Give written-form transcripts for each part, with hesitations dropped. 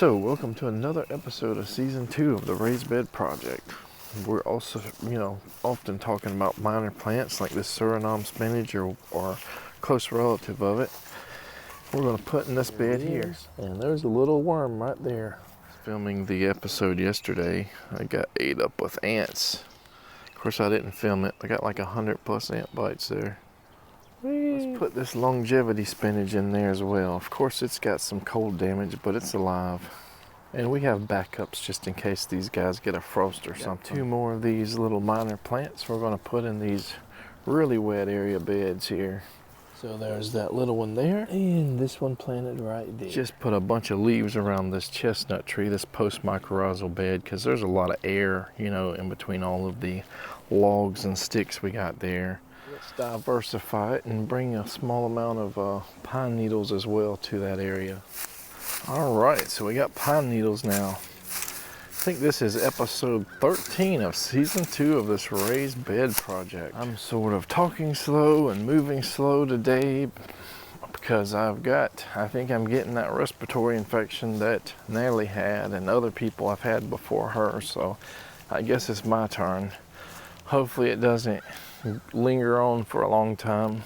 So, welcome to another episode of Season 2 of the Raised Bed Project. We're also, often talking about minor plants like this Suriname spinach or close relative of it. We're going to put in this bed here. And there's a little worm right there. Filming the episode yesterday, I got ate up with ants. Of course, I didn't film it. I got like 100 plus ant bites there. Let's put this longevity spinach in there as well. Of course, it's got some cold damage, but it's alive. And we have backups just in case these guys get a frost or something. 2 more of these little minor plants we're going to put in these really wet area beds here. So there's that little one there, and this one planted right there. Just put a bunch of leaves around this chestnut tree, this post-mycorrhizal bed, because there's a lot of air, in between all of the logs and sticks we got there. Let's diversify it and bring a small amount of pine needles as well to that area. All right, so we got pine needles now. I think this is episode 13 of season 2 of this raised bed project. I'm sort of talking slow and moving slow today because I think I'm getting that respiratory infection that Natalie had and other people I've had before her, so I guess it's my turn. Hopefully it doesn't linger on for a long time.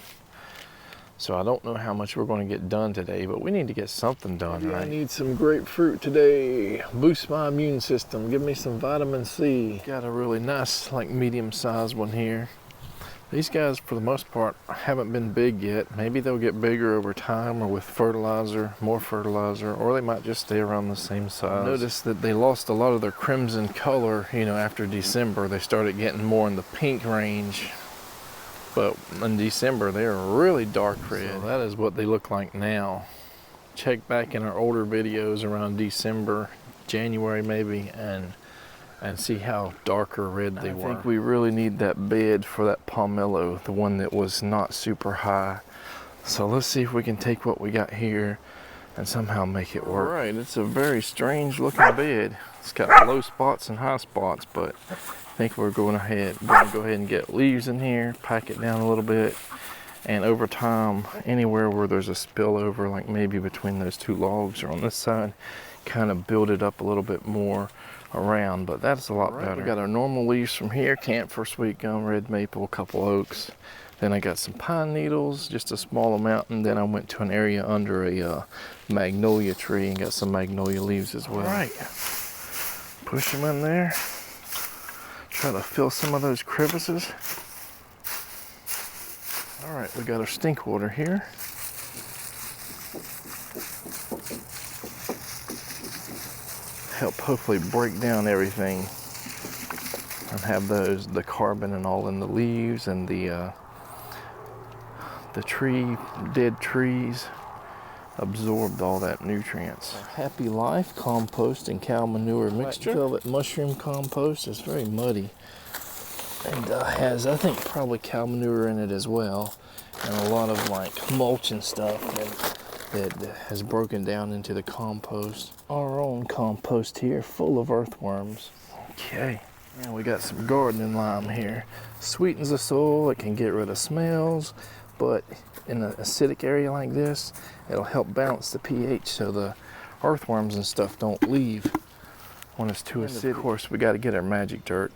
So I don't know how much we're going to get done today, but we need to get something done, right? I need some grapefruit today. Boost my immune system. Give me some vitamin C. Got a really nice, medium-sized one here. These guys, for the most part, haven't been big yet. Maybe they'll get bigger over time or with fertilizer, more fertilizer, or they might just stay around the same size. Notice that they lost a lot of their crimson color, after December. They started getting more in the pink range. But in December, they're really dark red. So that is what they look like now. Check back in our older videos around December, January maybe, and see how darker red they were. I think we really need that bed for that pomelo, the one that was not super high. So let's see if we can take what we got here and somehow make it work. All right, it's a very strange looking bed. It's got low spots and high spots, but I think we're going to go ahead and get leaves in here, pack it down a little bit, and over time, anywhere where there's a spillover, like maybe between those 2 logs or on this side, kind of build it up a little bit more around, but that's a lot better. We got our normal leaves from here, camphor, sweet gum, red maple, a couple oaks. Then I got some pine needles, just a small amount, and then I went to an area under a magnolia tree and got some magnolia leaves as well. All right, push them in there. Try to fill some of those crevices. All right, we got our stink water here. Help hopefully break down everything and have the carbon and all in the leaves and the dead trees absorbed all that nutrients. Happy Life compost and cow manure mixture. Velvet mushroom compost is very muddy and has, I think, probably cow manure in it as well, and a lot of mulch and stuff that has broken down into the compost. Our own compost here, full of earthworms. Okay, and we got some gardening lime here. Sweetens the soil. It can get rid of smells, but in an acidic area like this, it'll help balance the pH so the earthworms and stuff don't leave when it's too acidic. Of course, we got to get our magic dirt.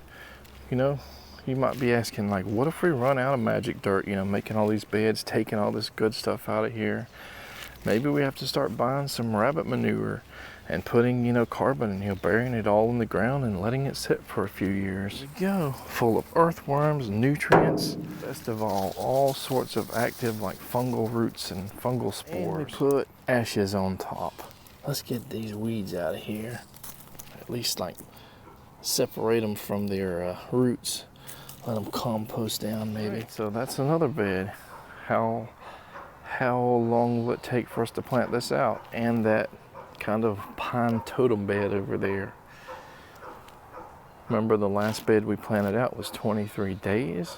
You might be asking, what if we run out of magic dirt, making all these beds, taking all this good stuff out of here? Maybe we have to start buying some rabbit manure and putting, carbon and, burying it all in the ground and letting it sit for a few years. There we go. Full of earthworms, nutrients. Best of all sorts of active, fungal roots and fungal spores. And we put ashes on top. Let's get these weeds out of here. At least, separate them from their roots. Let them compost down, maybe. Right, so that's another bed. How long will it take for us to plant this out? And that kind of pine totem bed over there. Remember the last bed we planted out was 23 days?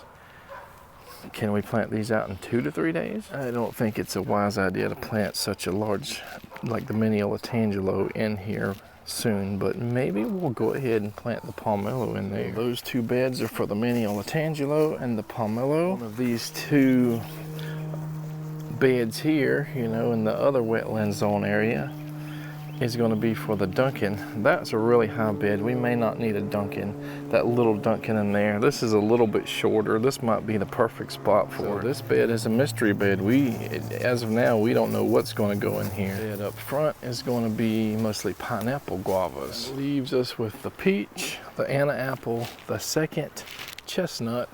Can we plant these out in 2 to 3 days? I don't think it's a wise idea to plant such a large, like the mini Latangelo in here soon, but maybe we'll go ahead and plant the pomelo in there. Those 2 beds are for the mini Latangelo and the pomelo. One of these 2 beds here, in the other wetland zone area is going to be for the Duncan. That's a really high bed. We may not need a Duncan, that little Duncan in there. This is a little bit shorter. This might be the perfect spot for it. This bed is a mystery bed. As of now, we don't know what's going to go in here. The bed up front is going to be mostly pineapple guavas. That leaves us with the peach, the Anna apple, the second chestnut,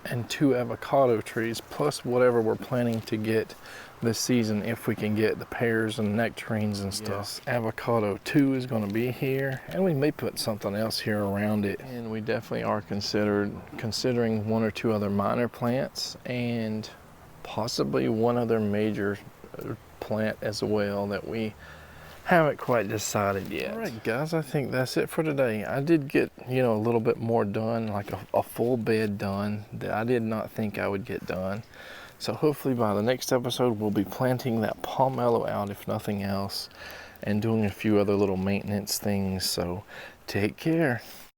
and 2 avocado trees, plus whatever we're planning to get this season if we can get the pears and nectarines and stuff. Yes, avocado 2 is going to be here, and we may put something else here around it. And we definitely are considering 1 or 2 other minor plants and possibly 1 other major plant as well that we haven't quite decided yet. All right, guys, I think that's it for today. I did get, a little bit more done, like a full bed done that I did not think I would get done. So hopefully by the next episode, we'll be planting that pomelo out, if nothing else, and doing a few other little maintenance things. So take care.